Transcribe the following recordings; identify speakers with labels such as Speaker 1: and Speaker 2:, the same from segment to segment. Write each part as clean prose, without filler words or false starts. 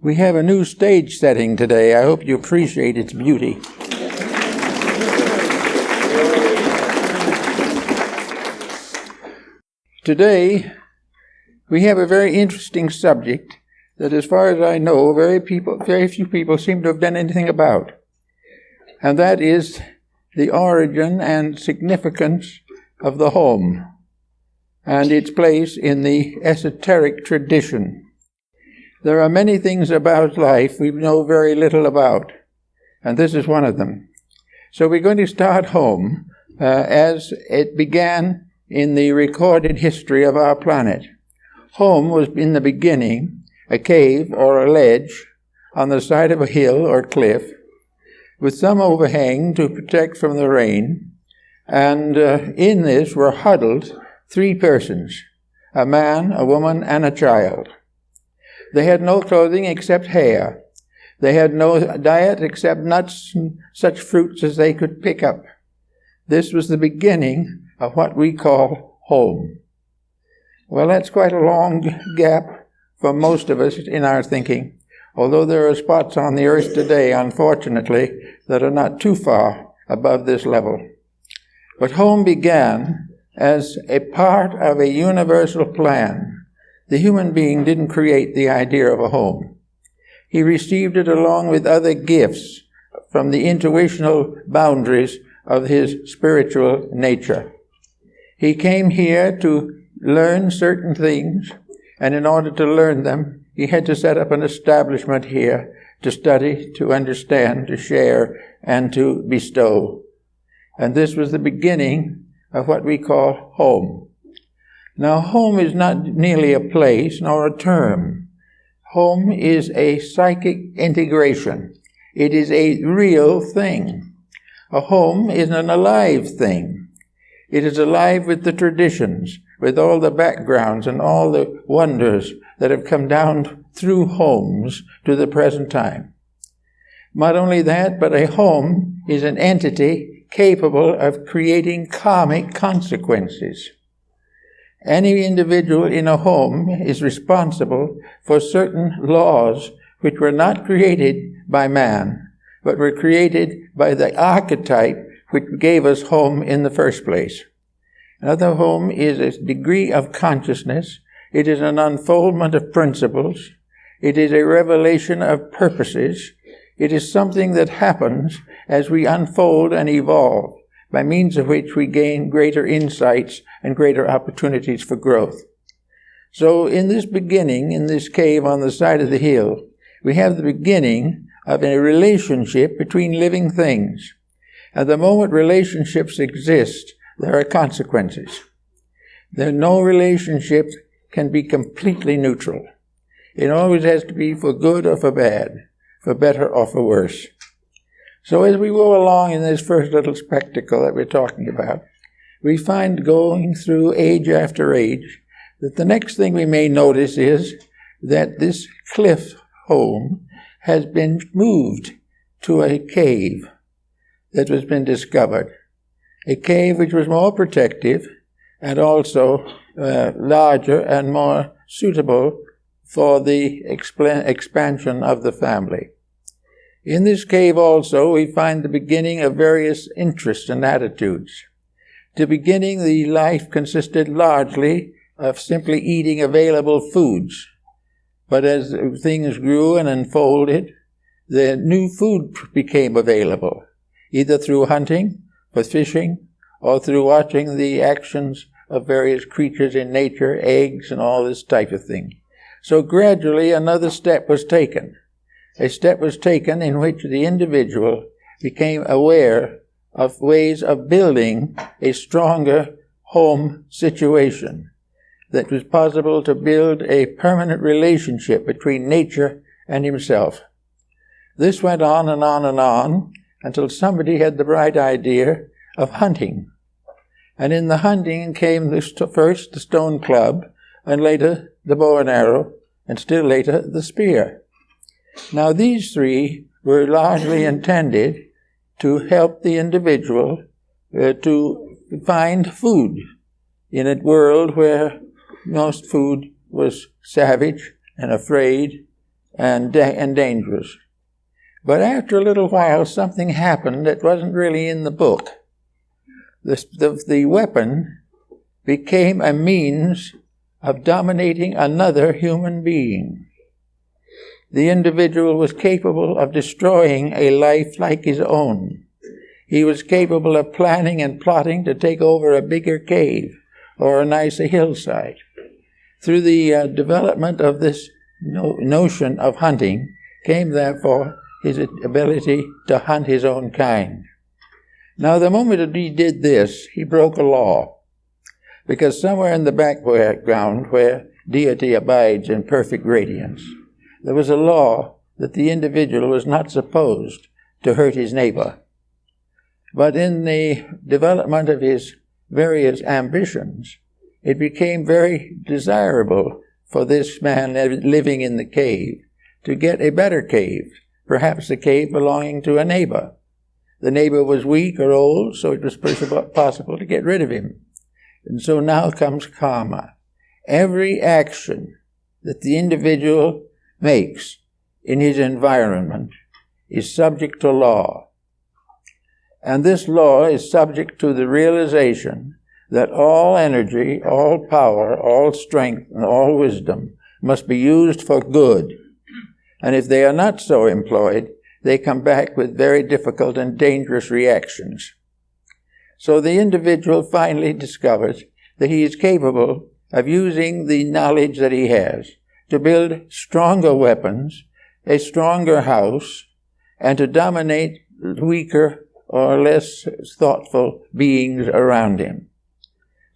Speaker 1: We have a new stage setting today. I hope you appreciate its beauty. Today, we have a very interesting subject that, as far as I know, very few people seem to have done anything about. And that is the origin and significance of the home and its place in the esoteric tradition. There are many things about life we know very little about, and this is one of them. So we're going to start home as it began in the recorded history of our planet. Home was in the beginning a cave or a ledge on the side of a hill or cliff with some overhang to protect from the rain, and in this were huddled three persons, a man, a woman, and a child. They had no clothing except hair. They had no diet except nuts and such fruits as they could pick up. This was the beginning of what we call home. Well, that's quite a long gap for most of us in our thinking, although there are spots on the earth today, unfortunately, that are not too far above this level. But home began as a part of a universal plan. The human being didn't create the idea of a home. He received it along with other gifts from the intuitional boundaries of his spiritual nature. He came here to learn certain things, and in order to learn them, he had to set up an establishment here to study, to understand, to share, and to bestow. And this was the beginning of what we call home. Now, home is not merely a place nor a term. Home is a psychic integration. It is a real thing. A home is an alive thing. It is alive with the traditions, with all the backgrounds and all the wonders that have come down through homes to the present time. Not only that, but a home is an entity capable of creating karmic consequences. Any individual in a home is responsible for certain laws which were not created by man, but were created by the archetype which gave us home in the first place. Another home is a degree of consciousness. It is an unfoldment of principles. It is a revelation of purposes. It is something that happens as we unfold and evolve, by means of which we gain greater insights and greater opportunities for growth. So in this beginning, in this cave on the side of the hill, we have the beginning of a relationship between living things. At the moment relationships exist, there are consequences. No relationship can be completely neutral. It always has to be for good or for bad, for better or for worse. So as we go along in this first little spectacle that we're talking about, we find going through age after age that the next thing we may notice is that this cliff home has been moved to a cave that has been discovered. A cave which was more protective and also larger and more suitable for the expansion of the family. In this cave also we find the beginning of various interests and attitudes. To beginning, the life consisted largely of simply eating available foods. But as things grew and unfolded, the new food became available, either through hunting, for fishing, or through watching the actions of various creatures in nature, eggs and all this type of thing. So gradually another step was taken. A step was taken in which the individual became aware of ways of building a stronger home situation, that was possible to build a permanent relationship between nature and himself. This went on and on and on until somebody had the bright idea of hunting. And in the hunting came first the stone club, and later the bow and arrow, and still later the spear. Now these three were largely intended to help the individual to find food in a world where most food was savage and afraid and dangerous. But after a little while, something happened that wasn't really in the book. The weapon became a means of dominating another human being. The individual was capable of destroying a life like his own. He was capable of planning and plotting to take over a bigger cave or a nicer hillside. Through the development of this notion of hunting came, therefore, his ability to hunt his own kind. Now, the moment that he did this, he broke a law, because somewhere in the background where deity abides in perfect radiance, there was a law that the individual was not supposed to hurt his neighbor. But in the development of his various ambitions, it became very desirable for this man living in the cave to get a better cave, perhaps a cave belonging to a neighbor. The neighbor was weak or old, so it was possible to get rid of him. And so now comes karma. Every action that the individual makes in his environment is subject to law. And this law is subject to the realization that all energy, all power, all strength, and all wisdom must be used for good. And if they are not so employed, they come back with very difficult and dangerous reactions. So the individual finally discovers that he is capable of using the knowledge that he has to build stronger weapons, a stronger house, and to dominate weaker or less thoughtful beings around him.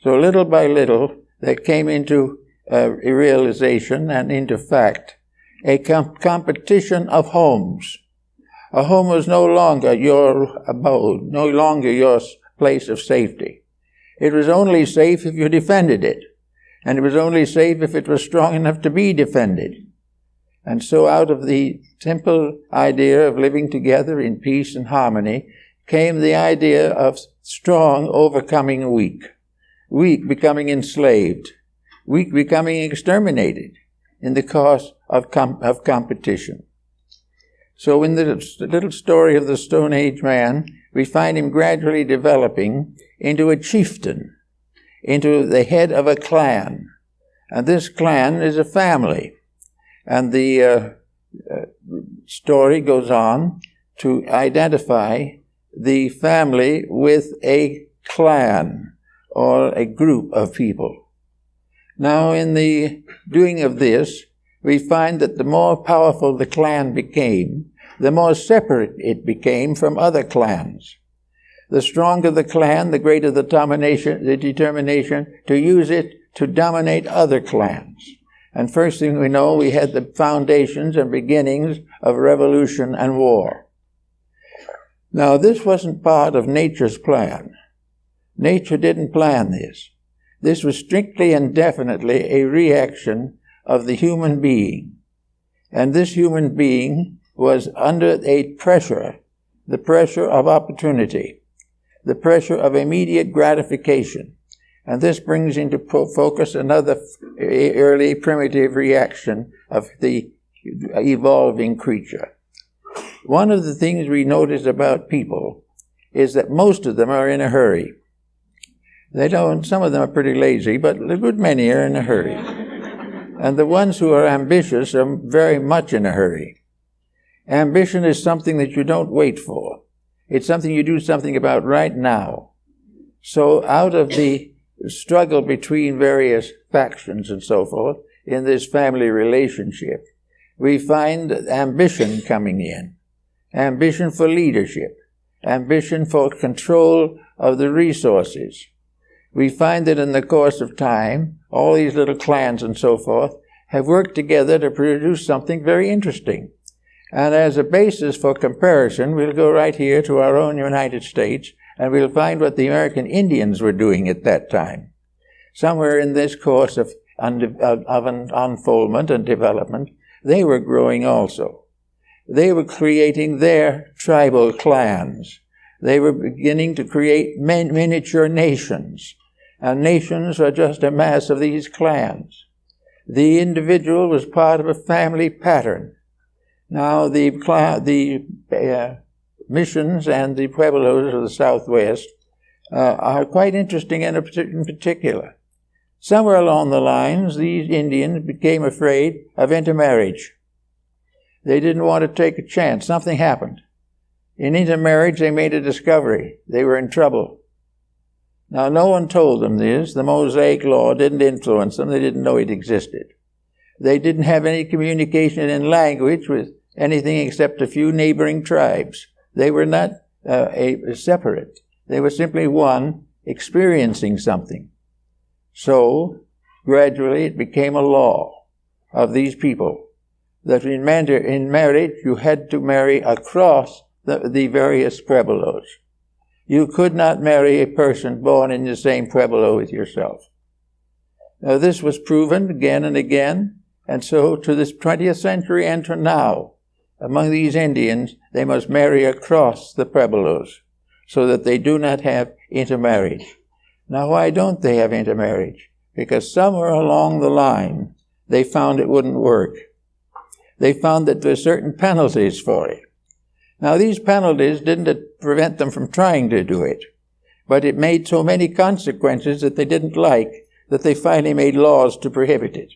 Speaker 1: So little by little, there came into a realization and into fact a competition of homes. A home was no longer your abode, no longer your place of safety. It was only safe if you defended it, and it was only safe if it was strong enough to be defended. And so out of the simple idea of living together in peace and harmony came the idea of strong overcoming weak, weak becoming enslaved, weak becoming exterminated in the cause of competition. So in the little story of the Stone Age man, we find him gradually developing into a chieftain, into the head of a clan. And this clan is a family. And the story goes on to identify the family with a clan or a group of people. Now, in the doing of this, we find that the more powerful the clan became, the more separate it became from other clans. The stronger the clan, the greater the determination to use it to dominate other clans. And first thing we know, we had the foundations and beginnings of revolution and war. Now, this wasn't part of nature's plan. Nature didn't plan this. This was strictly and definitely a reaction of the human being. And this human being was under a pressure, the pressure of opportunity, the pressure of immediate gratification. And this brings into focus another early primitive reaction of the evolving creature. One of the things we notice about people is that most of them are in a hurry. Some of them are pretty lazy, but a good many are in a hurry. And the ones who are ambitious are very much in a hurry. Ambition is something that you don't wait for. It's something you do something about right now. So out of the struggle between various factions and so forth in this family relationship, we find ambition coming in. Ambition for leadership. Ambition for control of the resources. We find that in the course of time, all these little clans and so forth have worked together to produce something very interesting. And as a basis for comparison, we'll go right here to our own United States, and we'll find what the American Indians were doing at that time. Somewhere in this course of an unfoldment and development, they were growing also. They were creating their tribal clans. They were beginning to create miniature nations. And nations are just a mass of these clans. The individual was part of a family pattern Now, the missions and the pueblos of the Southwest are quite interesting in particular. Somewhere along the lines, these Indians became afraid of intermarriage. They didn't want to take a chance. Something happened. In intermarriage, they made a discovery. They were in trouble. Now, no one told them this. The Mosaic Law didn't influence them. They didn't know it existed. They didn't have any communication in language with anything except a few neighboring tribes. They were not separate. They were simply one experiencing something. So, gradually, it became a law of these people that in marriage, you had to marry across the various pueblos. You could not marry a person born in the same pueblo with yourself. Now, this was proven again and again, and so to this 20th century and to now, among these Indians, they must marry across the pueblos so that they do not have intermarriage. Now, why don't they have intermarriage? Because somewhere along the line, they found it wouldn't work. They found that there were certain penalties for it. Now, these penalties didn't prevent them from trying to do it, but it made so many consequences that they didn't like that they finally made laws to prohibit it.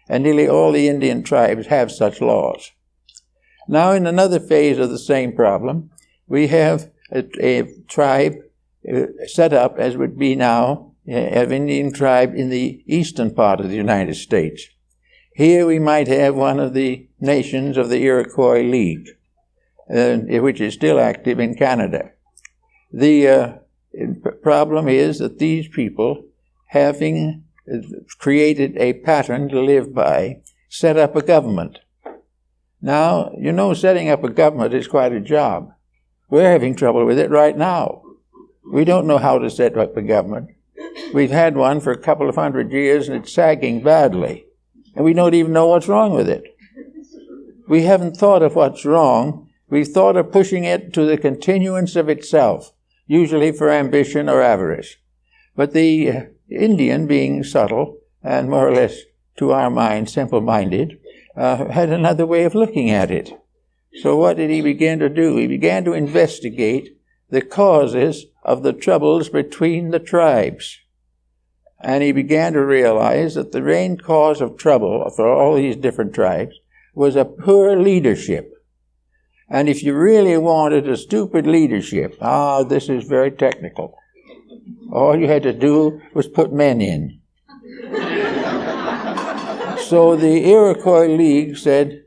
Speaker 1: And nearly all the Indian tribes have such laws. Now, in another phase of the same problem, we have a tribe set up, as would be now, an Indian tribe in the eastern part of the United States. Here we might have one of the nations of the Iroquois League, which is still active in Canada. The problem is that these people, having created a pattern to live by, set up a government. Now, you know, setting up a government is quite a job. We're having trouble with it right now. We don't know how to set up a government. We've had one for a couple of 100 years, and it's sagging badly. And we don't even know what's wrong with it. We haven't thought of what's wrong. We've thought of pushing it to the continuance of itself, usually for ambition or avarice. But the Indian, being subtle and more or less, to our mind, simple-minded, had another way of looking at it. So what did he begin to do? He began to investigate the causes of the troubles between the tribes. And he began to realize that the main cause of trouble for all these different tribes was a poor leadership. And if you really wanted a stupid leadership, this is very technical. All you had to do was put men in. So the Iroquois League said,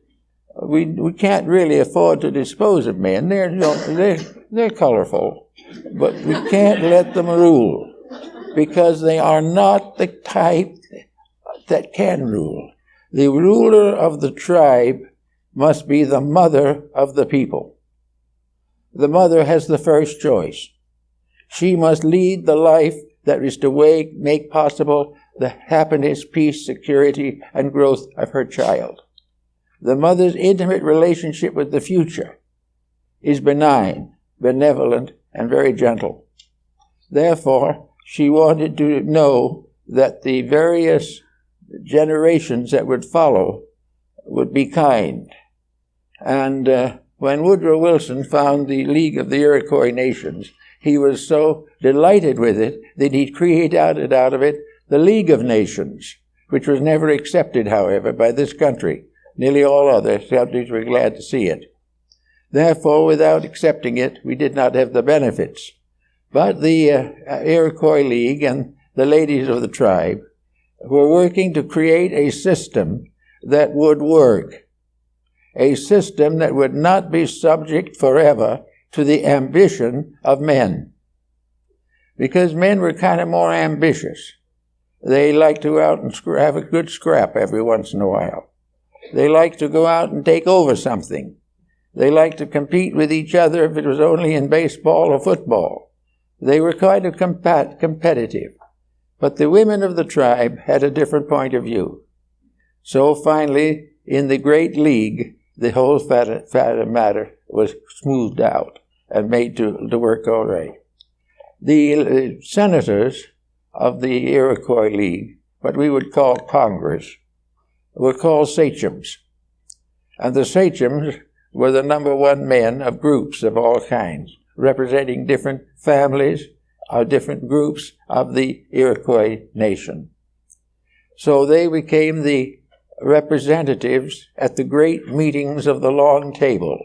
Speaker 1: we can't really afford to dispose of men. They're colorful, but we can't let them rule because they are not the type that can rule. The ruler of the tribe must be the mother of the people. The mother has the first choice. She must lead the life that is to make possible the happiness, peace, security, and growth of her child. The mother's intimate relationship with the future is benign, benevolent, and very gentle. Therefore, she wanted to know that the various generations that would follow would be kind. And when Woodrow Wilson found the League of the Iroquois Nations, he was so delighted with it that he created out of it the League of Nations, which was never accepted, however, by this country. Nearly all other countries were glad to see it. Therefore, without accepting it, we did not have the benefits. But the Iroquois League and the ladies of the tribe were working to create a system that would work, a system that would not be subject forever to the ambition of men. Because men were kind of more ambitious. They like to go out and have a good scrap every once in a while. They like to go out and take over something. They like to compete with each other if it was only in baseball or football. They were kind of competitive. But the women of the tribe had a different point of view. So finally, in the Great League, the whole matter was smoothed out and made to work all right. The senators of the Iroquois League, what we would call Congress, were called sachems. And the sachems were the number one men of groups of all kinds, representing different families or different groups of the Iroquois nation. So they became the representatives at the great meetings of the Long Table,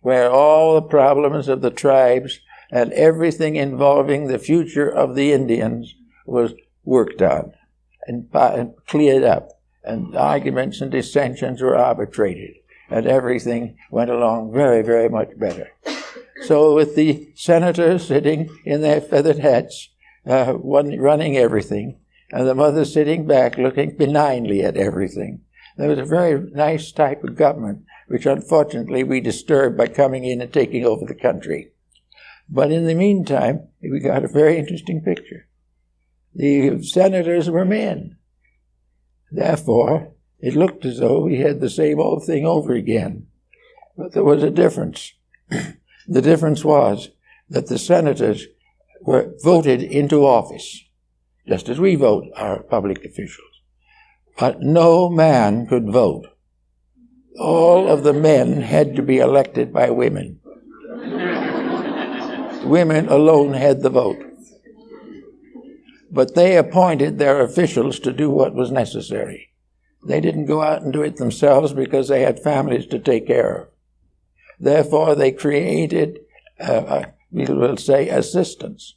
Speaker 1: where all the problems of the tribes and everything involving the future of the Indians was worked on and cleared up, and arguments and dissensions were arbitrated, and everything went along very, very much better. So with the senators sitting in their feathered hats, one running everything, and the mother sitting back looking benignly at everything, there was a very nice type of government, which unfortunately we disturbed by coming in and taking over the country. But in the meantime, we got a very interesting picture. The senators were men. Therefore, it looked as though we had the same old thing over again. But there was a difference. The difference was that the senators were voted into office, just as we vote our public officials. But no man could vote. All of the men had to be elected by women. Women alone had the vote. But they appointed their officials to do what was necessary. They didn't go out and do it themselves because they had families to take care of. Therefore, they created, we will say, assistants.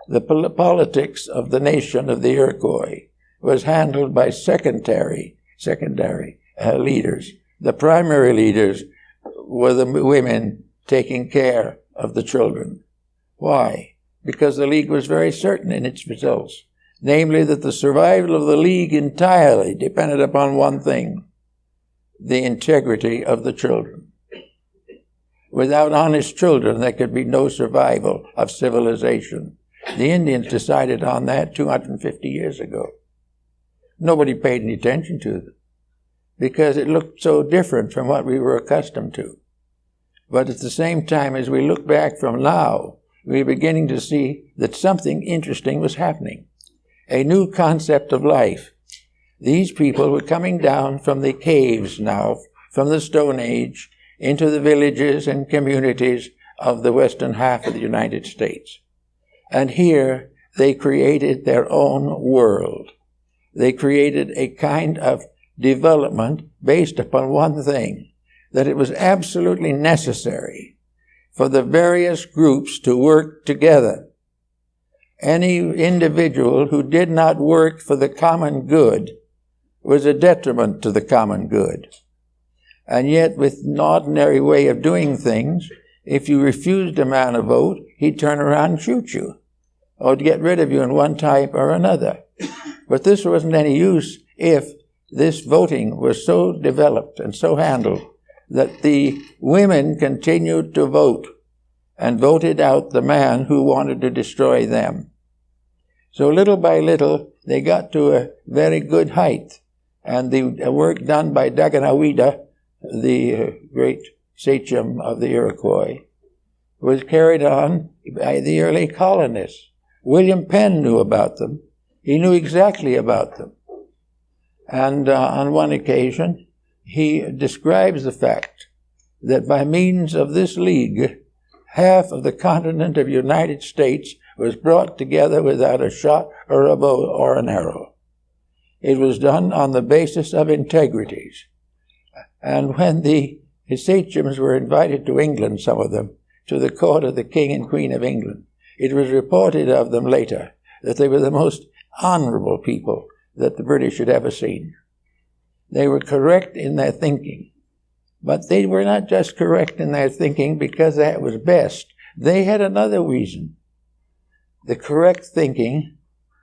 Speaker 1: The politics of the nation of the Iroquois was handled by secondary leaders. The primary leaders were the women taking care of the children. Why? Because the League was very certain in its results, namely that the survival of the League entirely depended upon one thing: the integrity of the children. Without honest children, there could be no survival of civilization. The Indians decided on that 250 years ago. Nobody paid any attention to them because it looked so different from what we were accustomed to. But at the same time, as we look back from now, we're beginning to see that something interesting was happening. A new concept of life. These people were coming down from the caves now, from the Stone Age, into the villages and communities of the western half of the United States. And here they created their own world. They created a kind of development based upon one thing, that it was absolutely necessary for the various groups to work together. Any individual who did not work for the common good was a detriment to the common good. And yet, with an ordinary way of doing things, if you refused a man a vote, he'd turn around and shoot you, or get rid of you in one type or another. But this wasn't any use if this voting was so developed and so handled that the women continued to vote and voted out the man who wanted to destroy them. So little by little, they got to a very good height. And the work done by WWII, the great sachem of the Iroquois, was carried on by the early colonists. William Penn knew about them. He knew exactly about them. And on one occasion, he describes the fact that by means of this league, half of the continent of the United States was brought together without a shot or a bow or an arrow. It was done on the basis of integrities. And when the sachems were invited to England, some of them, to the court of the King and Queen of England, it was reported of them later that they were the most honorable people that the British had ever seen. They were correct in their thinking. But they were not just correct in their thinking because that was best. They had another reason. The correct thinking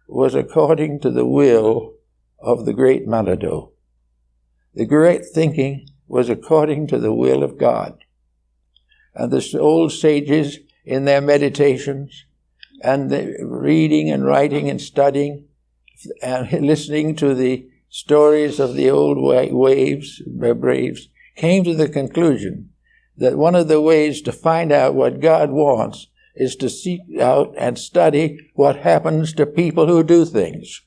Speaker 1: was according to the will of the great Malado. The correct thinking was according to the will of God. And the old sages, in their meditations, and the reading and writing and studying, and listening to the stories of the old braves, came to the conclusion that one of the ways to find out what God wants is to seek out and study what happens to people who do things.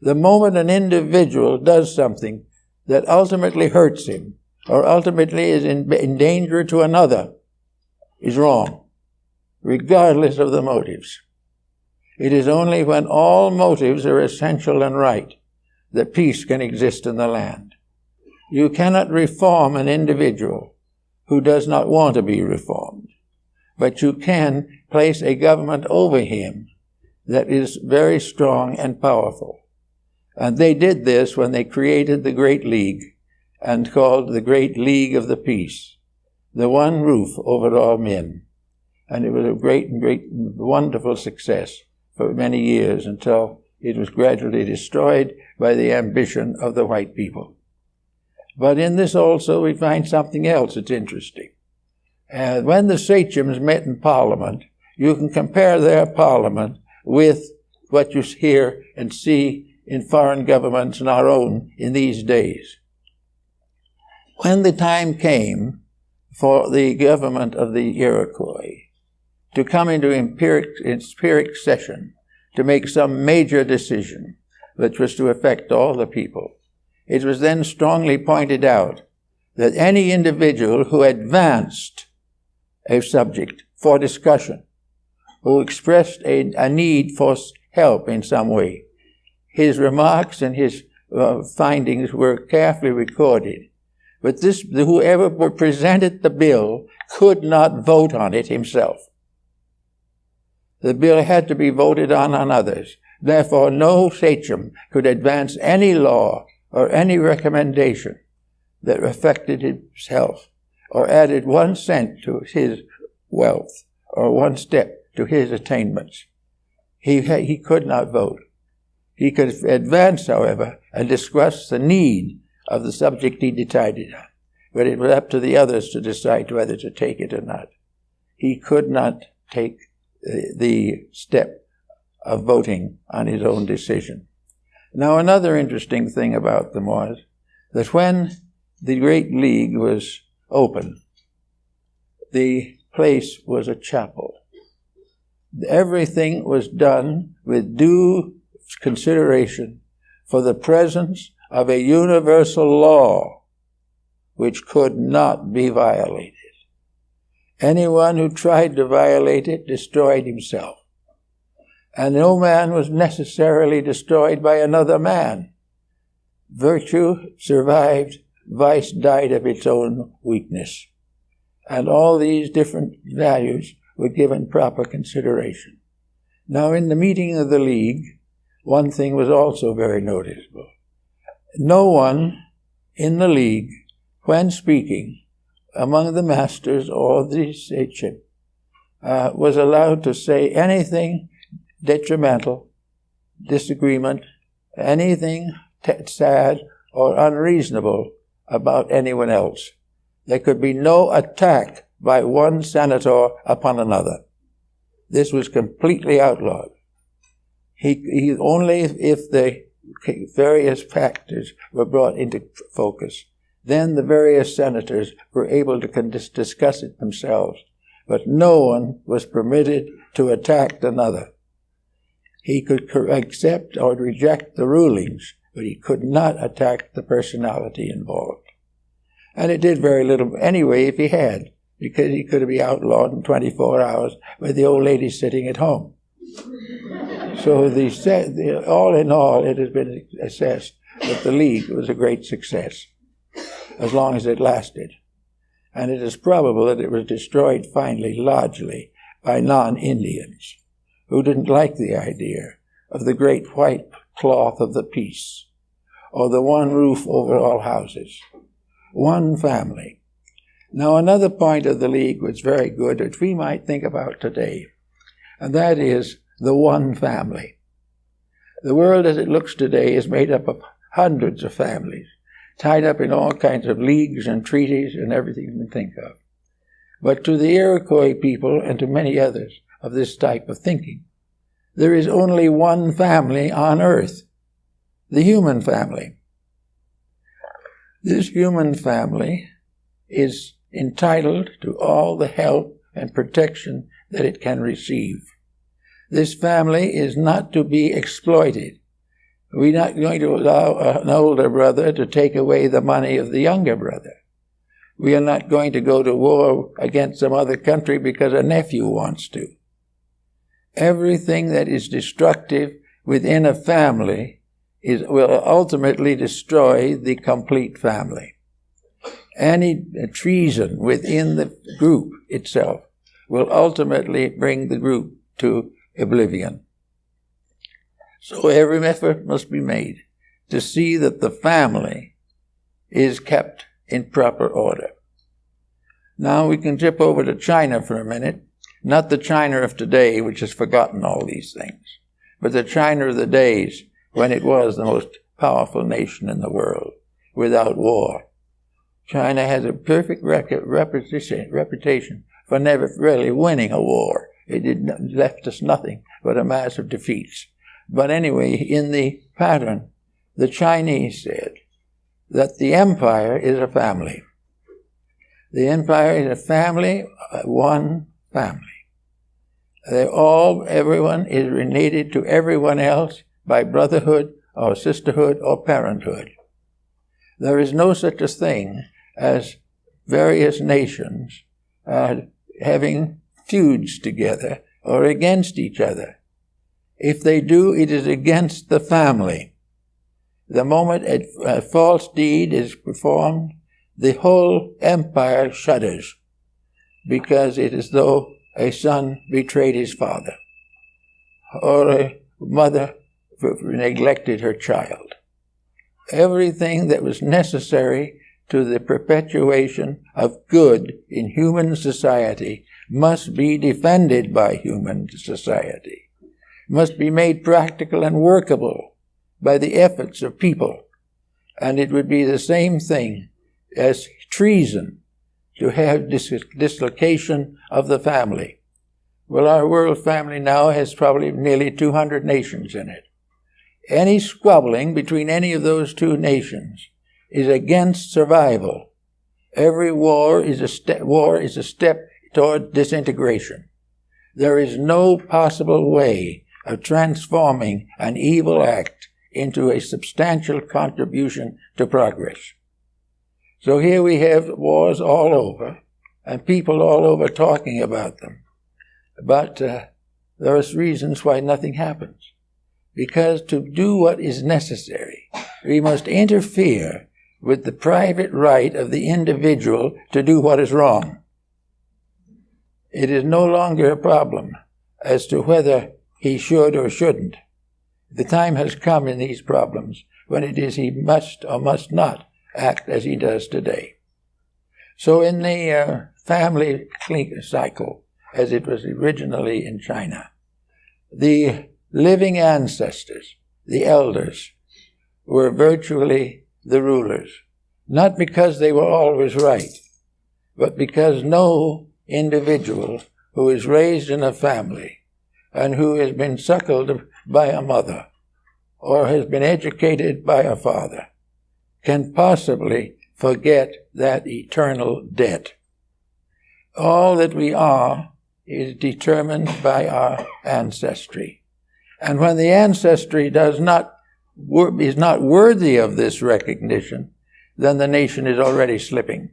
Speaker 1: The moment an individual does something that ultimately hurts him, or ultimately is in danger to another is wrong, regardless of the motives. It is only when all motives are essential and right that peace can exist in the land. You cannot reform an individual who does not want to be reformed, but you can place a government over him that is very strong and powerful. And they did this when they created the Great League and called the Great League of the Peace, the one roof over all men. And it was a great, wonderful success for many years until it was gradually destroyed by the ambition of the white people. But in this also we find something else that's interesting. When the sachems met in Parliament, you can compare their Parliament with what you hear and see in foreign governments and our own in these days. When the time came for the government of the Iroquois to come into empiric session to make some major decision which was to affect all the people, it was then strongly pointed out that any individual who advanced a subject for discussion, who expressed a need for help in some way, his remarks and his findings were carefully recorded. But whoever presented the bill could not vote on it himself. The bill had to be voted on others. Therefore, no sachem could advance any law or any recommendation that affected himself or added 1 cent to his wealth or 1 step to his attainments. He could not vote. He could advance, however, and discuss the need of the subject he decided on, but it was up to the others to decide whether to take it or not. He could not take the step of voting on his own decision. Now, another interesting thing about them was that when the Great League was open, the place was a chapel. Everything was done with due consideration for the presence of a universal law which could not be violated. Anyone who tried to violate it destroyed himself. And no man was necessarily destroyed by another man. Virtue survived, vice died of its own weakness. And all these different values were given proper consideration. Now, in the meeting of the League, one thing was also very noticeable. No one in the League, when speaking among the masters or the sachem, was allowed to say anything detrimental, disagreement, anything sad or unreasonable about anyone else. There could be no attack by one senator upon another. This was completely outlawed. He only if the various factors were brought into focus, then the various senators were able to discuss it themselves. But no one was permitted to attack another. He could accept or reject the rulings, but he could not attack the personality involved. And it did very little anyway if he had, because he could be outlawed in 24 hours with the old lady sitting at home. So all in all, it has been assessed that the League was a great success, as long as it lasted. And it is probable that it was destroyed finally, largely, by non-Indians, who didn't like the idea of the great white cloth of the peace, or the one roof over all houses, one family. Now, another point of the League was very good, which we might think about today, and that is the one family. The world as it looks today is made up of hundreds of families, tied up in all kinds of leagues and treaties and everything you can think of. But to the Iroquois people and to many others of this type of thinking, there is only one family on earth, the human family. This human family is entitled to all the help and protection that it can receive. This family is not to be exploited. We're not going to allow an older brother to take away the money of the younger brother. We are not going to go to war against some other country because a nephew wants to. Everything that is destructive within a family will ultimately destroy the complete family. Any treason within the group itself will ultimately bring the group to oblivion. So every effort must be made to see that the family is kept in proper order. Now we can dip over to China for a minute. Not the China of today, which has forgotten all these things, but the China of the days when it was the most powerful nation in the world, without war. China has a perfect reputation for never really winning a war. It left us nothing but a mass of defeats. But anyway, in the pattern, the Chinese said that the empire is a family. The empire is a family, one family. Everyone is related to everyone else by brotherhood or sisterhood or parenthood. There is no such a thing as various nations having feuds together or against each other. If they do, it is against the family. The moment a false deed is performed, the whole empire shudders, because it is as though a son betrayed his father, or a mother neglected her child. Everything that was necessary to the perpetuation of good in human society must be defended by human society, must be made practical and workable by the efforts of people. And it would be the same thing as treason to have dislocation of the family. Well, our world family now has probably nearly 200 nations in it. Any squabbling between any of those two nations is against survival. Every war is a step toward disintegration. There is no possible way of transforming an evil act into a substantial contribution to progress. So here we have wars all over, and people all over talking about them. But there are reasons why nothing happens. Because to do what is necessary, we must interfere with the private right of the individual to do what is wrong. It is no longer a problem as to whether he should or shouldn't. The time has come in these problems when it is he must or must not act as he does today. So in the family cycle, as it was originally in China, the living ancestors, the elders, were virtually the rulers, not because they were always right, but because no individual who is raised in a family and who has been suckled by a mother or has been educated by a father can possibly forget that eternal debt. All that we are is determined by our ancestry. And when the ancestry is not worthy of this recognition, then the nation is already slipping.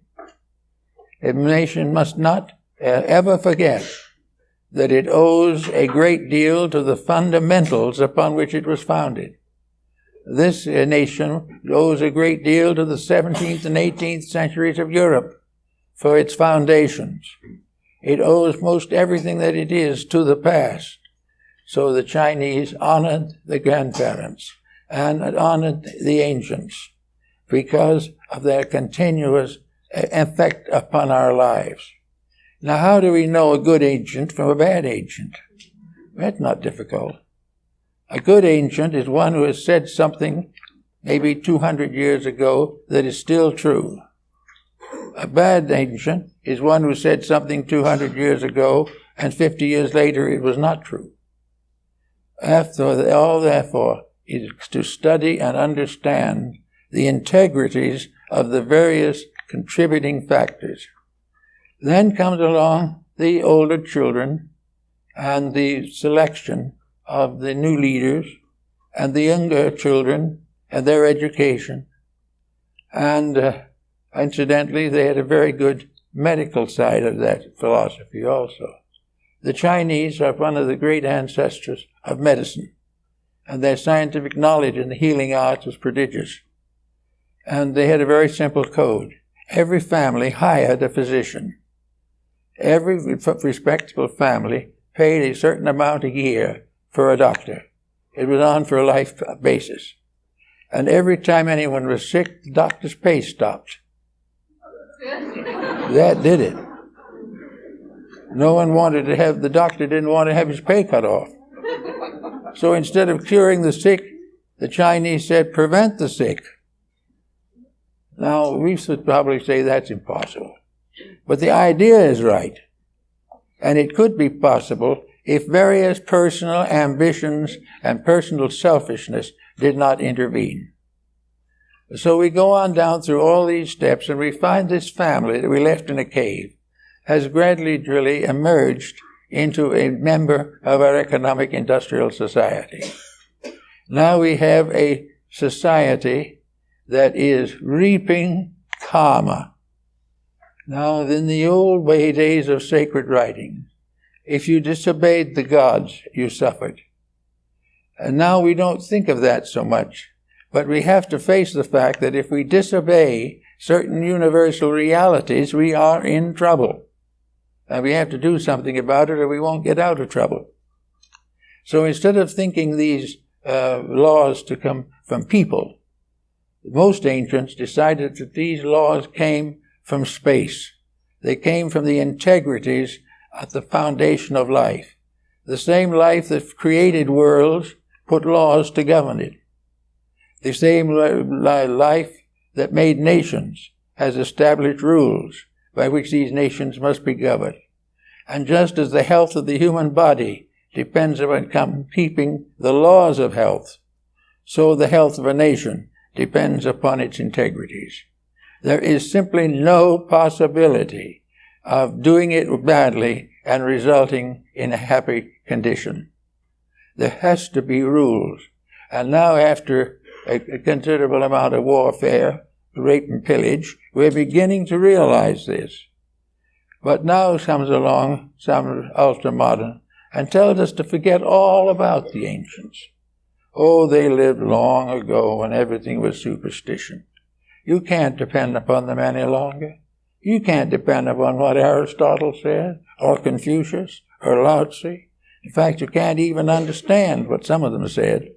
Speaker 1: A nation must not ever forget that it owes a great deal to the fundamentals upon which it was founded. This nation owes a great deal to the 17th and 18th centuries of Europe for its foundations. It owes most everything that it is to the past. So the Chinese honored the grandparents and honored the ancients because of their continuous effect upon our lives. Now, how do we know a good ancient from a bad ancient? That's not difficult. A good ancient is one who has said something maybe 200 years ago that is still true. A bad ancient is one who said something 200 years ago and 50 years later it was not true. Therefore, is to study and understand the integrities of the various contributing factors. Then comes along the older children and the selection of the new leaders and the younger children and their education. And Incidentally, they had a very good medical side of that philosophy also. The Chinese are one of the great ancestors of medicine, and their scientific knowledge in the healing arts was prodigious. And they had a very simple code. Every family hired a physician. Every respectable family paid a certain amount a year for a doctor. It was on for a life basis. And every time anyone was sick, the doctor's pay stopped. That did it. No one wanted to have, the doctor didn't want to have his pay cut off. So instead of curing the sick, the Chinese said, prevent the sick. Now, we should probably say that's impossible. But the idea is right. And it could be possible if various personal ambitions and personal selfishness did not intervene. So we go on down through all these steps, and we find this family that we left in a cave has gradually emerged into a member of our economic industrial society. Now we have a society that is reaping karma. Now, in the old days of sacred writing, if you disobeyed the gods, you suffered. And now we don't think of that so much, but we have to face the fact that if we disobey certain universal realities, we are in trouble. And we have to do something about it or we won't get out of trouble. So instead of thinking these laws to come from people, most ancients decided that these laws came from space. They came from the integrities at the foundation of life. The same life that created worlds put laws to govern it. The same life that made nations has established rules by which these nations must be governed. And just as the health of the human body depends upon keeping the laws of health, so the health of a nation depends upon its integrities. There is simply no possibility of doing it badly and resulting in a happy condition. There has to be rules. And now, after a considerable amount of warfare, rape and pillage, we're beginning to realize this. But now comes along some ultramodern and tells us to forget all about the ancients. Oh, they lived long ago when everything was superstition. You can't depend upon them any longer. You can't depend upon what Aristotle said, or Confucius, or Lao Tzu. In fact, you can't even understand what some of them said.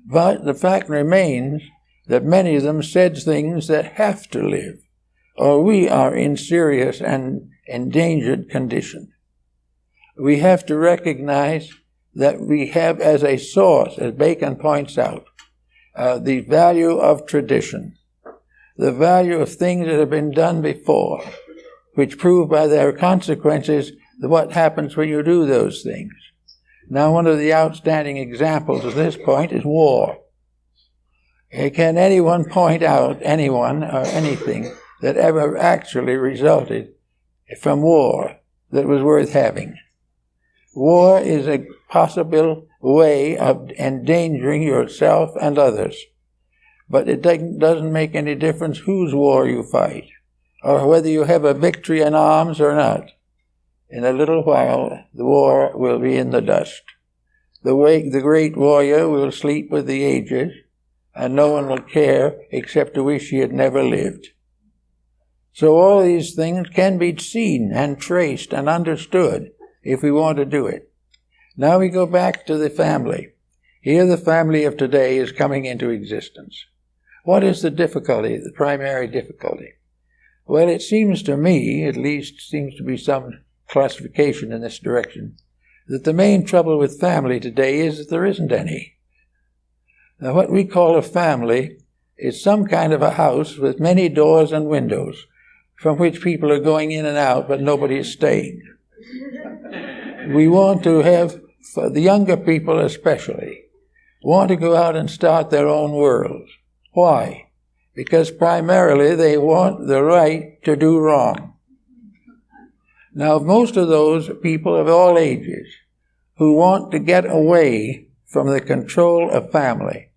Speaker 1: But the fact remains that many of them said things that have to live, or we are in serious and endangered condition. We have to recognize that we have as a source, as Bacon points out, the value of tradition, the value of things that have been done before, which prove by their consequences what happens when you do those things. Now, one of the outstanding examples of this point is war. Can anyone point out anyone or anything that ever actually resulted from war that was worth having? War is a possible way of endangering yourself and others. But it doesn't make any difference whose war you fight, or whether you have a victory in arms or not. In a little while, the war will be in the dust. The great warrior will sleep with the ages, and no one will care except to wish he had never lived. So all these things can be seen and traced and understood if we want to do it. Now we go back to the family. Here the family of today is coming into existence. What is the difficulty, the primary difficulty? Well, it seems to me, at least seems to be some classification in this direction, that the main trouble with family today is that there isn't any. Now, what we call a family is some kind of a house with many doors and windows from which people are going in and out, but nobody is staying. We want to have, for the younger people especially, want to go out and start their own worlds. Why? Because primarily they want the right to do wrong. Now, most of those people of all ages who want to get away from the control of family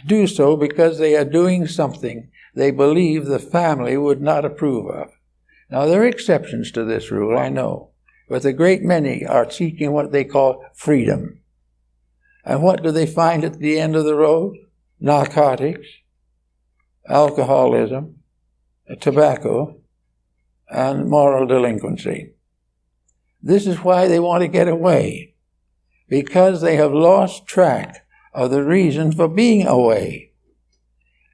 Speaker 1: do so because they are doing something they believe the family would not approve of. Now, there are exceptions to this rule, I know, but the great many are seeking what they call freedom. And what do they find at the end of the road? Narcotics, alcoholism, tobacco, and moral delinquency. This is why they want to get away, because they have lost track of the reason for being away.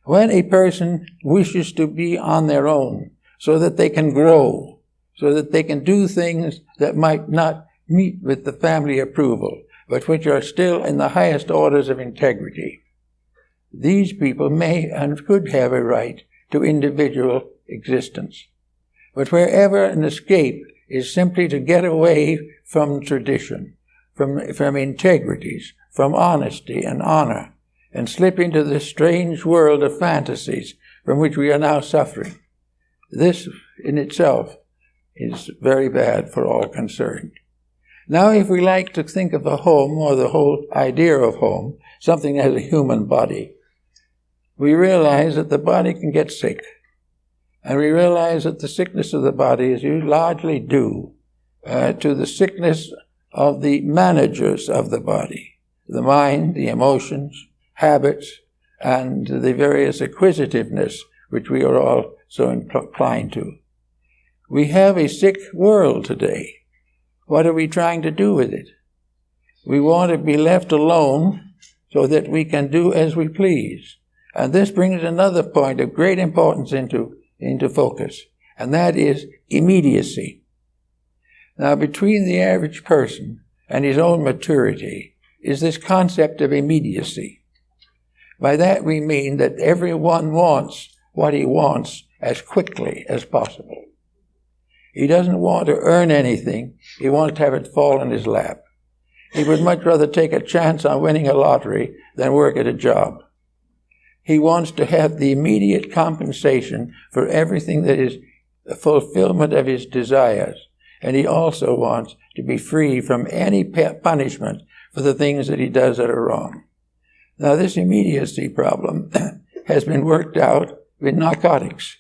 Speaker 1: When a person wishes to be on their own so that they can grow, so that they can do things that might not meet with the family approval, but which are still in the highest orders of integrity, these people may and could have a right to individual existence. But wherever an escape is simply to get away from tradition, from integrities, from honesty and honor, and slip into this strange world of fantasies from which we are now suffering, this in itself is very bad for all concerned. Now, if we like to think of the home, or the whole idea of home, something as a human body, we realize that the body can get sick. And we realize that the sickness of the body is largely due to the sickness of the managers of the body, the mind, the emotions, habits, and the various acquisitiveness which we are all so inclined to. We have a sick world today. What are we trying to do with it? We want to be left alone so that we can do as we please. And this brings another point of great importance into focus, and that is immediacy. Now, between the average person and his own maturity is this concept of immediacy. By that we mean that everyone wants what he wants as quickly as possible. He doesn't want to earn anything. He wants to have it fall in his lap. He would much rather take a chance on winning a lottery than work at a job. He wants to have the immediate compensation for everything that is the fulfillment of his desires. And he also wants to be free from any punishment for the things that he does that are wrong. Now, this immediacy problem has been worked out with narcotics.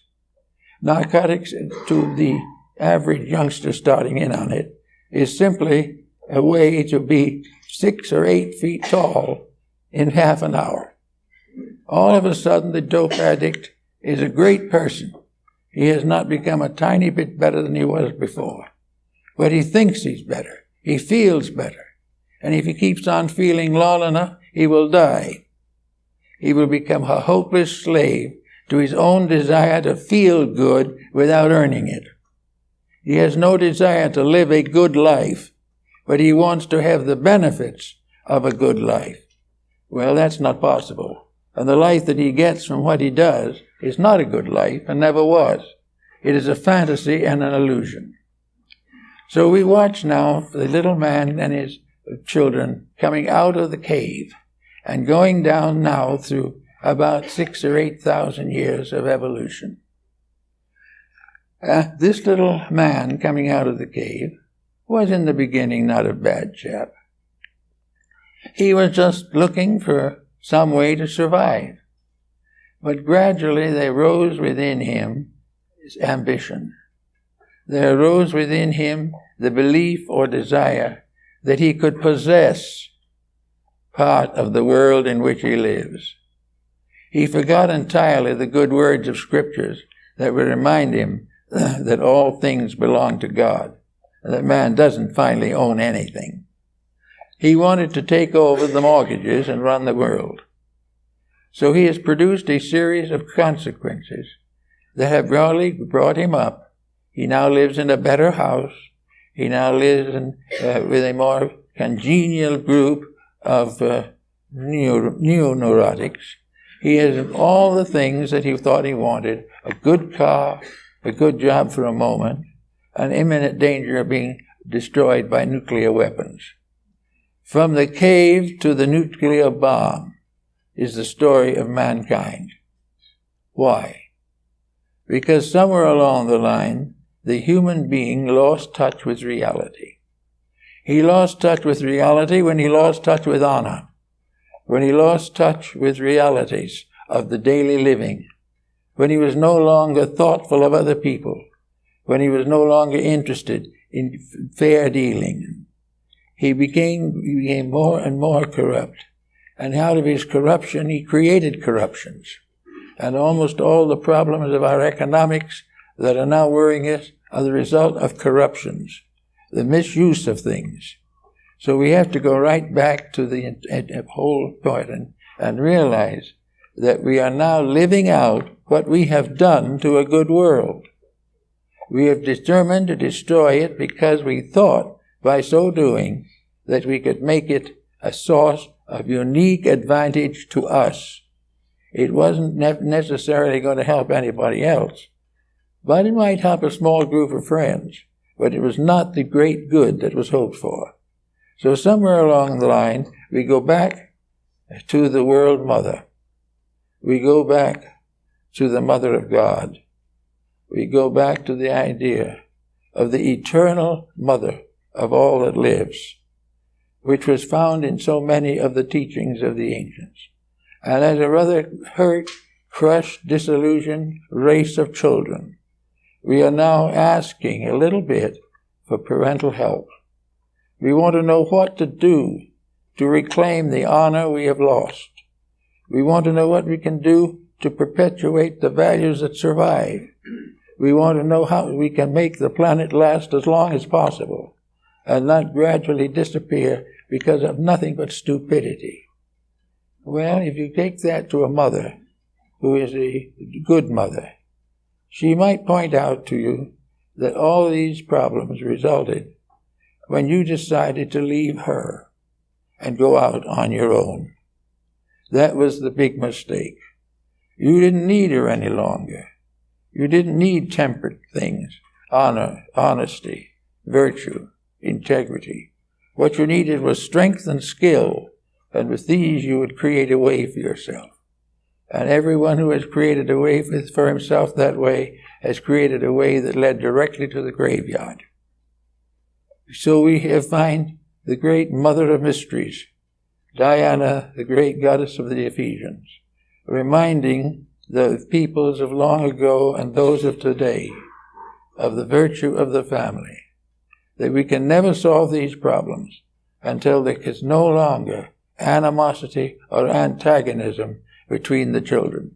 Speaker 1: Narcotics, to the average youngster starting in on it, is simply a way to be 6 or 8 feet tall in half an hour. All of a sudden, the dope addict is a great person. He has not become a tiny bit better than he was before. But he thinks he's better. He feels better. And if he keeps on feeling long enough, he will die. He will become a hopeless slave to his own desire to feel good without earning it. He has no desire to live a good life, but he wants to have the benefits of a good life. Well, that's not possible. And the life that he gets from what he does is not a good life and never was. It is a fantasy and an illusion. So we watch now the little man and his children coming out of the cave and going down now through about 6,000 or 8,000 years of evolution. This little man coming out of the cave was in the beginning not a bad chap. He was just looking for some way to survive. But gradually there rose within him his ambition. There arose within him the belief or desire that he could possess part of the world in which he lives. He forgot entirely the good words of scriptures that would remind him that all things belong to God, and that man doesn't finally own anything. He wanted to take over the mortgages and run the world. So he has produced a series of consequences that have really brought him up. He now lives in a better house. He now lives with a more congenial group of neo-neurotics. He has all the things that he thought he wanted: a good car, a good job for a moment, an imminent danger of being destroyed by nuclear weapons. From the cave to the nuclear bomb is the story of mankind. Why? Because somewhere along the line, the human being lost touch with reality. He lost touch with reality when he lost touch with honor, when he lost touch with realities of the daily living, when he was no longer thoughtful of other people, when he was no longer interested in fair dealing. He became more and more corrupt. And out of his corruption, he created corruptions. And almost all the problems of our economics that are now worrying us are the result of corruptions, the misuse of things. So we have to go right back to the whole point and realize that we are now living out what we have done to a good world. We have determined to destroy it because we thought, by so doing, that we could make it a source of unique advantage to us. It wasn't necessarily going to help anybody else, but it might help a small group of friends, but it was not the great good that was hoped for. So somewhere along the line, we go back to the world mother. We go back to the mother of God. We go back to the idea of the eternal mother of all that lives, which was found in so many of the teachings of the ancients. And as a rather hurt, crushed, disillusioned race of children, we are now asking a little bit for parental help. We want to know what to do to reclaim the honor we have lost. We want to know what we can do to perpetuate the values that survive. We want to know how we can make the planet last as long as possible and not gradually disappear because of nothing but stupidity. Well, if you take that to a mother who is a good mother, she might point out to you that all these problems resulted when you decided to leave her and go out on your own. That was the big mistake. You didn't need her any longer. You didn't need temperate things, honor, honesty, virtue, integrity. What you needed was strength and skill, and with these you would create a way for yourself. And everyone who has created a way for himself that way has created a way that led directly to the graveyard. So we find the great mother of mysteries, Diana, the great goddess of the Ephesians, reminding the peoples of long ago and those of today of the virtue of the family, that we can never solve these problems until there is no longer animosity or antagonism between the children.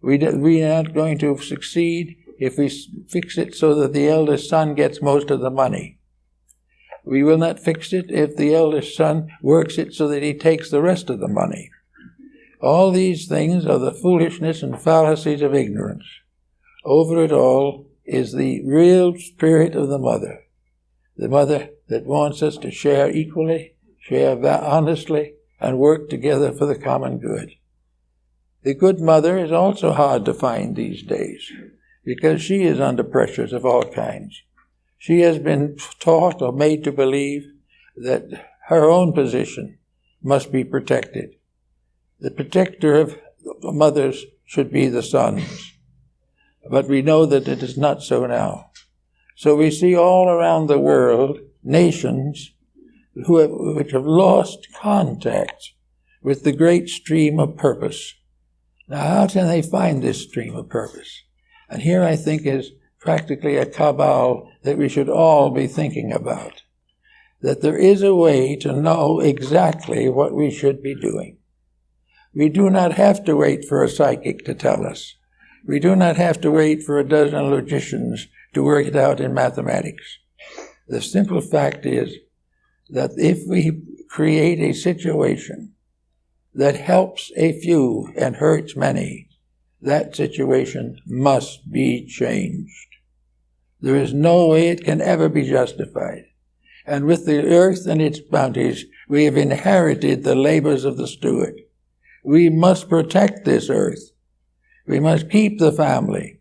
Speaker 1: We are not going to succeed if we fix it so that the eldest son gets most of the money. We will not fix it if the eldest son works it so that he takes the rest of the money. All these things are the foolishness and fallacies of ignorance. Over it all is the real spirit of the mother that wants us to share equally, share honestly, and work together for the common good. The good mother is also hard to find these days because she is under pressures of all kinds. She has been taught or made to believe that her own position must be protected. The protector of mothers should be the sons. But we know that it is not so now. So we see all around the world nations which have lost contact with the great stream of purpose. Now, how can they find this stream of purpose? And here I think is practically a cabal that we should all be thinking about. That there is a way to know exactly what we should be doing. We do not have to wait for a psychic to tell us. We do not have to wait for a dozen logicians to work it out in mathematics. The simple fact is that if we create a situation that helps a few and hurts many, that situation must be changed. There is no way it can ever be justified. And with the earth and its bounties, we have inherited the labors of the steward. We must protect this earth. We must keep the family.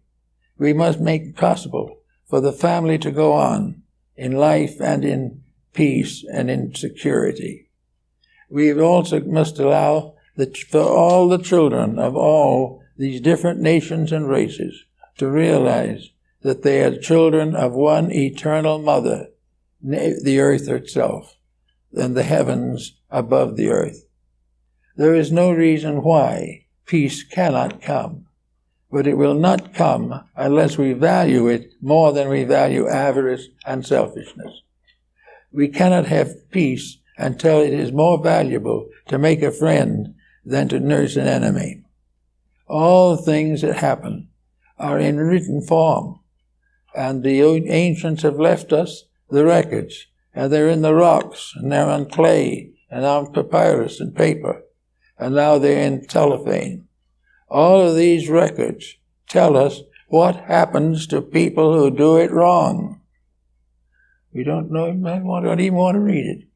Speaker 1: We must make it possible for the family to go on in life and in peace and in security. We also must allow for all the children of all these different nations and races to realize that they are children of one eternal mother, the earth itself, and the heavens above the earth. There is no reason why peace cannot come but it will not come unless we value it more than we value avarice and selfishness. We cannot have peace until it is more valuable to make a friend than to nurse an enemy. All things that happen are in written form, and the ancients have left us the records, and they're in the rocks, and they're on clay, and on papyrus and paper, and now they're in cellophane. All of these records tell us what happens to people who do it wrong. We don't know, don't even want to read it.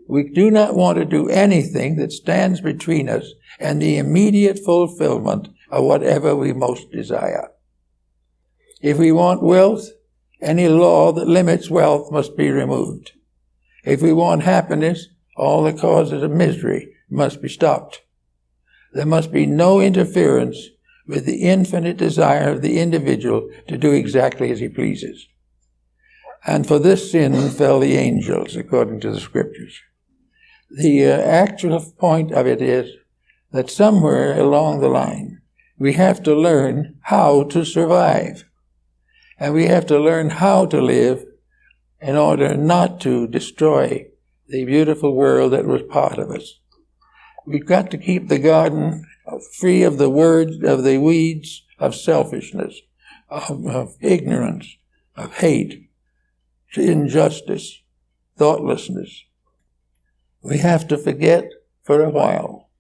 Speaker 1: We do not want to do anything that stands between us and the immediate fulfillment of whatever we most desire. If we want wealth, any law that limits wealth must be removed. If we want happiness, all the causes of misery must be stopped. There must be no interference with the infinite desire of the individual to do exactly as he pleases. And for this sin fell the angels, according to the scriptures. The actual point of it is that somewhere along the line, we have to learn how to survive. And we have to learn how to live in order not to destroy the beautiful world that was part of us. We've got to keep the garden free of the weeds of selfishness, of ignorance, of hate, injustice, thoughtlessness. We have to forget for a while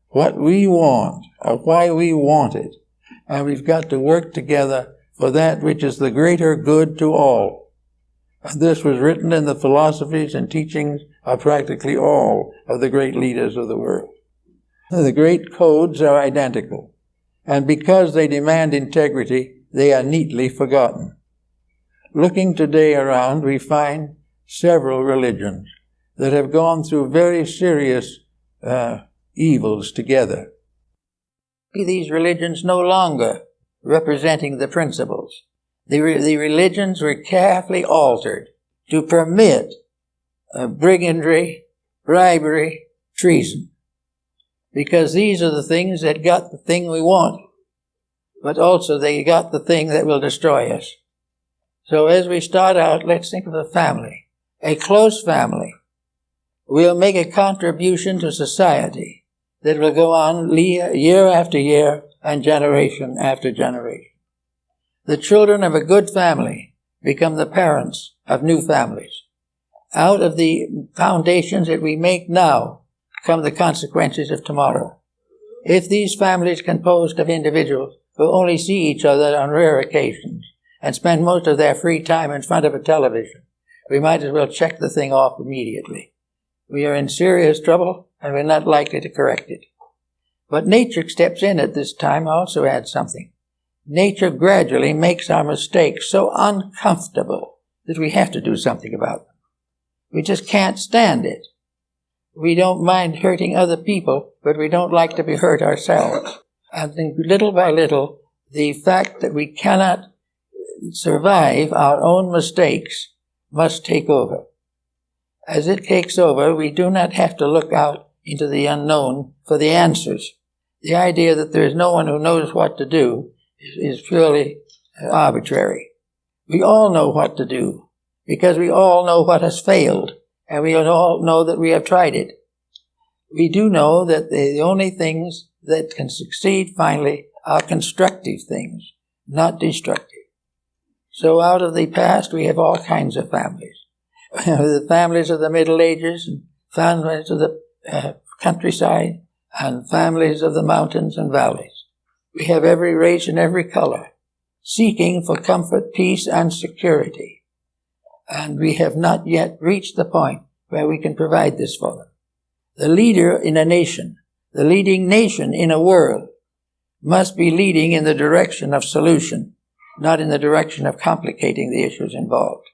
Speaker 1: what we want or why we want it, and we've got to work together for that which is the greater good to all. And this was written in the philosophies and teachings of practically all of the great leaders of the world. The great codes are identical, and because they demand integrity, they are neatly forgotten. Looking today around, we find several religions that have gone through very serious evils together. These religions no longer representing the principles. The religions were carefully altered to permit brigandry, bribery, treason, because these are the things that got the thing we want, but also they got the thing that will destroy us. So as we start out, let's think of a family, a close family. We'll make a contribution to society that will go on year after year and generation after generation. The children of a good family become the parents of new families. Out of the foundations that we make now come the consequences of tomorrow. If these families composed of individuals who only see each other on rare occasions and spend most of their free time in front of a television, we might as well check the thing off immediately. We are in serious trouble, and we're not likely to correct it. But nature steps in at this time, also adds something. Nature gradually makes our mistakes so uncomfortable that we have to do something about them. We just can't stand it. We don't mind hurting other people, but we don't like to be hurt ourselves. And then little by little, the fact that we cannot survive our own mistakes must take over. As it takes over, we do not have to look out into the unknown for the answers. The idea that there is no one who knows what to do is purely arbitrary. We all know what to do, because we all know what has failed, and we all know that we have tried it. We do know that the only things that can succeed finally are constructive things, not destructive. So out of the past, we have all kinds of families. The families of the Middle Ages, and families of the countryside, and families of the mountains and valleys. We have every race and every color, seeking for comfort, peace, and security. And we have not yet reached the point where we can provide this for them. The leader in a nation, the leading nation in a world, must be leading in the direction of solution, not in the direction of complicating the issues involved.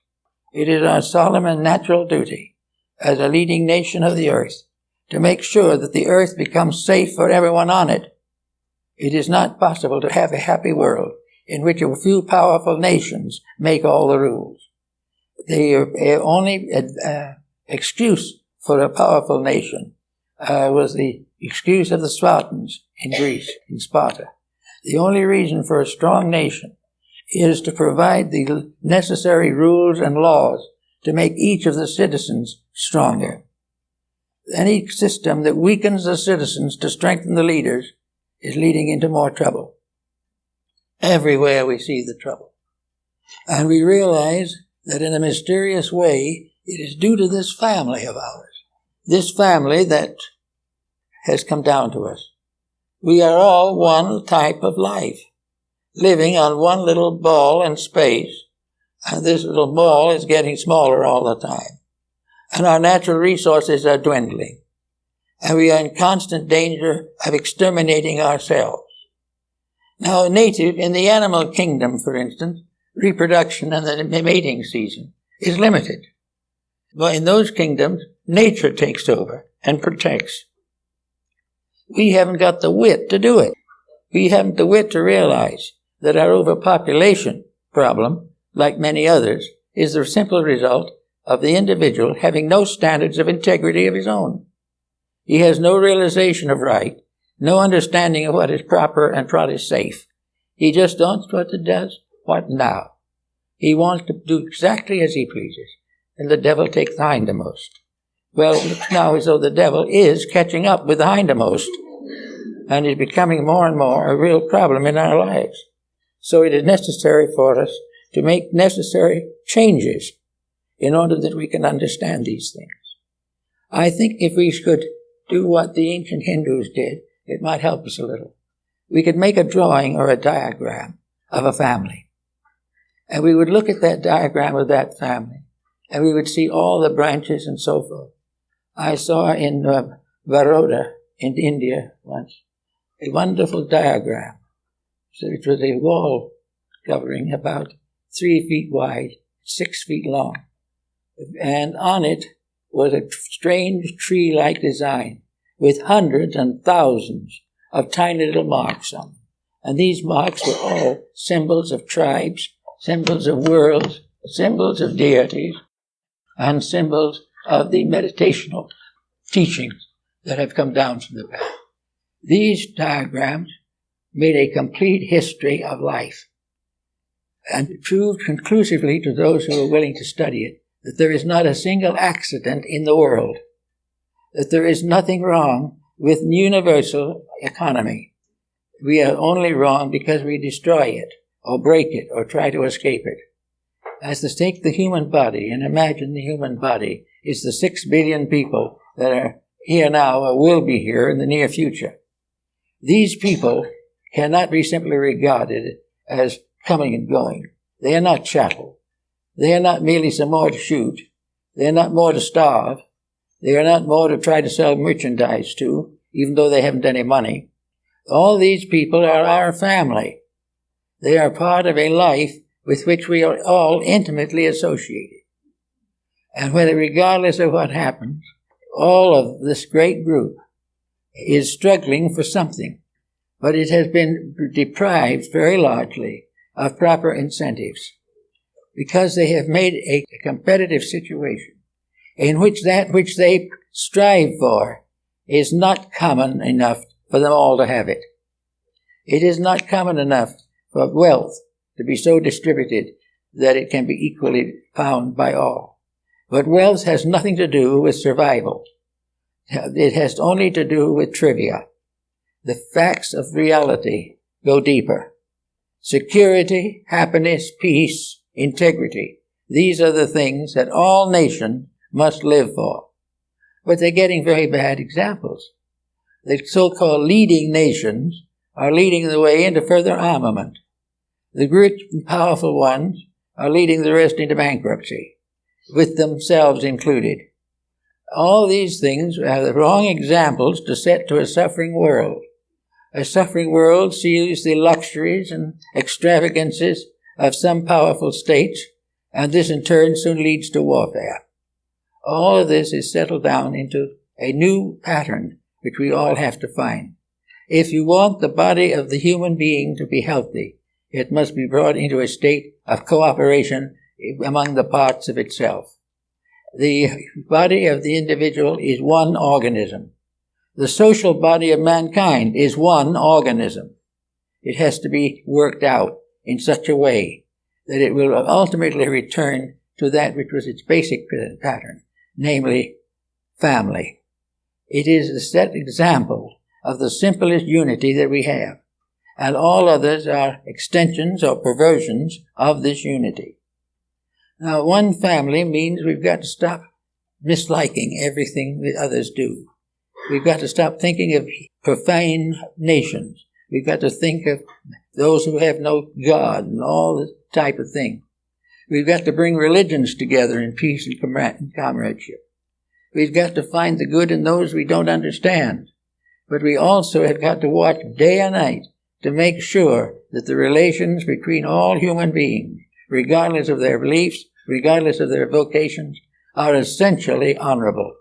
Speaker 1: It is our solemn and natural duty, as a leading nation of the earth, to make sure that the earth becomes safe for everyone on it. It is not possible to have a happy world in which a few powerful nations make all the rules. The only excuse for a powerful nation was the excuse of the Spartans in Greece, in Sparta. The only reason for a strong nation is to provide the necessary rules and laws to make each of the citizens stronger. Any system that weakens the citizens to strengthen the leaders is leading into more trouble. Everywhere we see the trouble. And we realize that in a mysterious way, it is due to this family of ours. This family that has come down to us. We are all one type of life, living on one little ball in space, and this little ball is getting smaller all the time. And our natural resources are dwindling, and we are in constant danger of exterminating ourselves. Now, in the animal kingdom, for instance, reproduction and the mating season is limited. But in those kingdoms, nature takes over and protects. We haven't got the wit to do it. We haven't the wit to realize that our overpopulation problem, like many others, is the simple result of the individual having no standards of integrity of his own. He has no realization of right, no understanding of what is proper and what is safe. He just does what it does, what now. He wants to do exactly as he pleases, and the devil takes the hindermost. Well, it looks now as though the devil is catching up with the hindermost, and is becoming more and more a real problem in our lives. So it is necessary for us to make necessary changes in order that we can understand these things. I think if we could do what the ancient Hindus did, it might help us a little. We could make a drawing or a diagram of a family, and we would look at that diagram of that family, and we would see all the branches and so forth. I saw in Baroda in India once a wonderful diagram. So it was a wall covering about 3 feet wide, 6 feet long. And on it was a strange tree-like design with hundreds and thousands of tiny little marks on them. And these marks were all symbols of tribes, symbols of worlds, symbols of deities, and symbols of the meditational teachings that have come down from the past. These diagrams made a complete history of life and proved conclusively to those who were willing to study it that there is not a single accident in the world, that there is nothing wrong with universal economy. We are only wrong because we destroy it or break it or try to escape it. As to take the human body and imagine the human body is the 6 billion people that are here now or will be here in the near future. These people cannot be simply regarded as coming and going. They are not chattel. They are not merely some more to shoot. They are not more to starve. They are not more to try to sell merchandise to, even though they haven't any money. All these people are our family. They are part of a life with which we are all intimately associated. And whether, regardless of what happens, all of this great group is struggling for something, but it has been deprived very largely of proper incentives because they have made a competitive situation in which that which they strive for is not common enough for them all to have it. It is not common enough for wealth to be so distributed that it can be equally found by all. But wealth has nothing to do with survival. It has only to do with trivia. The facts of reality go deeper. Security, happiness, peace, integrity. These are the things that all nations must live for. But they're getting very bad examples. The so-called leading nations are leading the way into further armament. The rich and powerful ones are leading the rest into bankruptcy, with themselves included. All these things are the wrong examples to set to a suffering world. A suffering world sees the luxuries and extravagances of some powerful states, and this in turn soon leads to warfare. All of this is settled down into a new pattern which we all have to find. If you want the body of the human being to be healthy, it must be brought into a state of cooperation among the parts of itself. The body of the individual is one organism. The social body of mankind is one organism. it has to be worked out in such a way that it will ultimately return to that which was its basic pattern, namely family. It is the set example of the simplest unity that we have, and all others are extensions or perversions of this unity. Now, one family means we've got to stop misliking everything that others do. We've got to stop thinking of profane nations. We've got to think of those who have no God and all this type of thing. We've got to bring religions together in peace and comradeship. We've got to find the good in those we don't understand. But we also have got to watch day and night to make sure that the relations between all human beings, regardless of their beliefs, regardless of their vocations, are essentially honorable.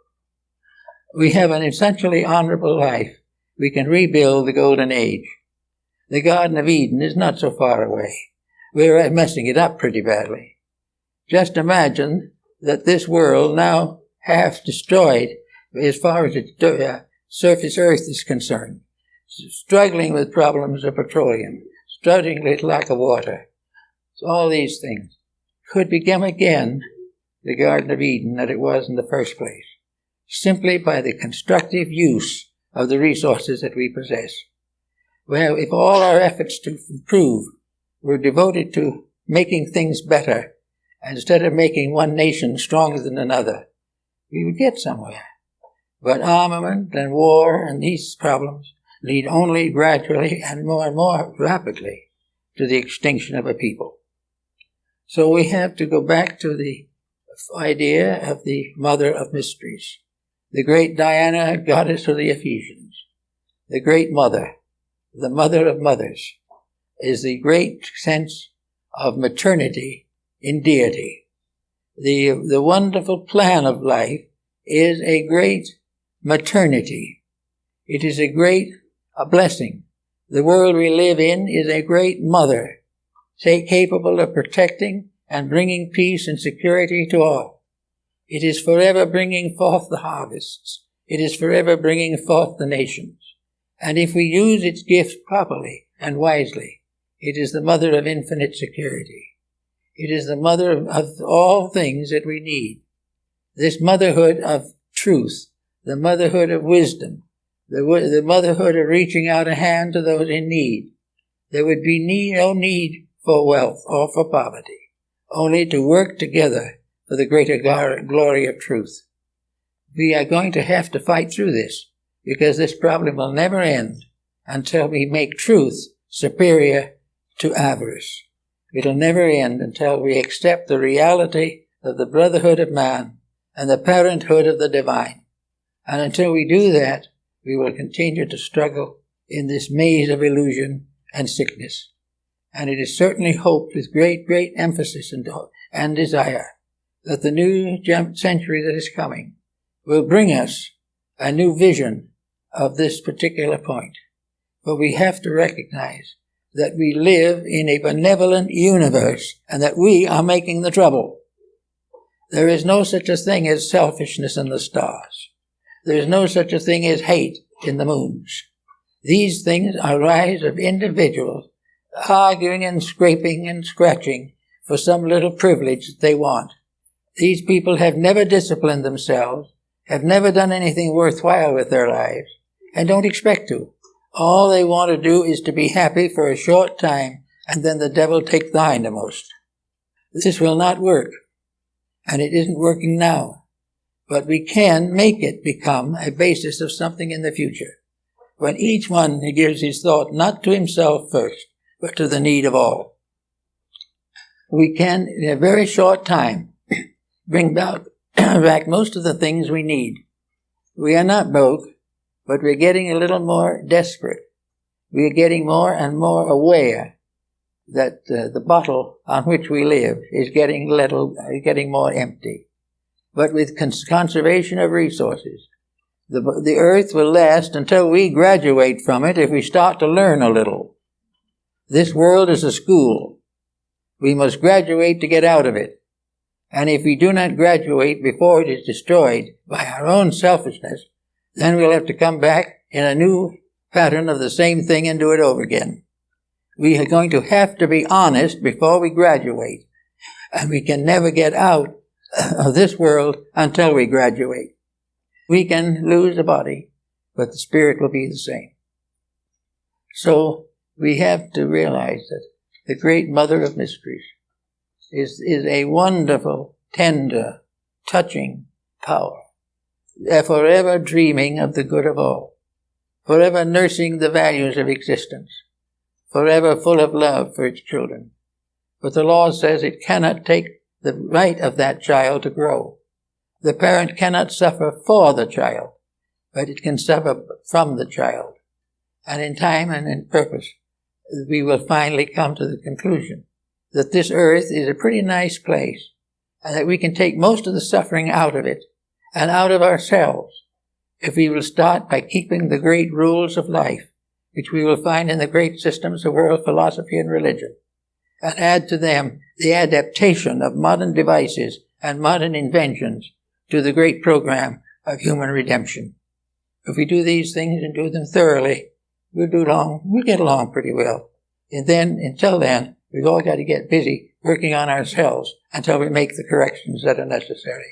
Speaker 1: We have an essentially honorable life. We can rebuild the golden age. The Garden of Eden is not so far away. We're messing it up pretty badly. Just imagine that this world, now half destroyed as far as its surface earth is concerned, struggling with problems of petroleum, struggling with lack of water, all these things, could become again the Garden of Eden that it was in the first place, simply by the constructive use of the resources that we possess. Well, if all our efforts to improve were devoted to making things better, instead of making one nation stronger than another, we would get somewhere. But armament and war and these problems lead only gradually and more rapidly to the extinction of a people. So we have to go back to the idea of the mother of mysteries, the great Diana, goddess of the Ephesians, the great mother, the mother of mothers, is the great sense of maternity in deity. The wonderful plan of life is a great maternity. It is a blessing. The world we live in is a great mother, capable of protecting and bringing peace and security to all. It is forever bringing forth the harvests. It is forever bringing forth the nations. And if we use its gifts properly and wisely, it is the mother of infinite security. It is the mother of all things that we need. This motherhood of truth, the motherhood of wisdom, the motherhood of reaching out a hand to those in need. There would be no need for wealth or for poverty, only to work together for the greater glory of truth. We are going to have to fight through this, because this problem will never end until we make truth superior to avarice. It'll never end until we accept the reality of the brotherhood of man and the parenthood of the divine. And until we do that, we will continue to struggle in this maze of illusion and sickness. And it is certainly hoped with great, great emphasis and desire that the new century that is coming will bring us a new vision of this particular point. But we have to recognize that we live in a benevolent universe and that we are making the trouble. There is no such a thing as selfishness in the stars. There is no such a thing as hate in the moons. These things arise of individuals arguing and scraping and scratching for some little privilege that they want. These people have never disciplined themselves, have never done anything worthwhile with their lives, and don't expect to. All they want to do is to be happy for a short time, and then the devil take the hindermost. This will not work, and it isn't working now. But we can make it become a basis of something in the future, when each one gives his thought not to himself first, but to the need of all. We can, in a very short time, bring back most of the things we need. We are not broke, but we're getting a little more desperate. We are getting more and more aware that the bottle on which we live is getting more empty. But with conservation of resources, the earth will last until we graduate from it if we start to learn a little. This world is a school. We must graduate to get out of it. And if we do not graduate before it is destroyed by our own selfishness, then we'll have to come back in a new pattern of the same thing and do it over again. We are going to have to be honest before we graduate. And we can never get out of this world until we graduate. We can lose the body, but the spirit will be the same. So we have to realize that the great mother of mysteries is a wonderful, tender, touching power, forever dreaming of the good of all, forever nursing the values of existence, forever full of love for its children. But the law says it cannot take the right of that child to grow. The parent cannot suffer for the child, but it can suffer from the child. And in time and in purpose, we will finally come to the conclusion that this earth is a pretty nice place, and that we can take most of the suffering out of it and out of ourselves if we will start by keeping the great rules of life, which we will find in the great systems of world philosophy and religion, and add to them the adaptation of modern devices and modern inventions to the great program of human redemption. If we do these things and do them thoroughly, we'll get along pretty well. And then, until then, we've all got to get busy working on ourselves until we make the corrections that are necessary.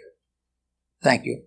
Speaker 1: Thank you.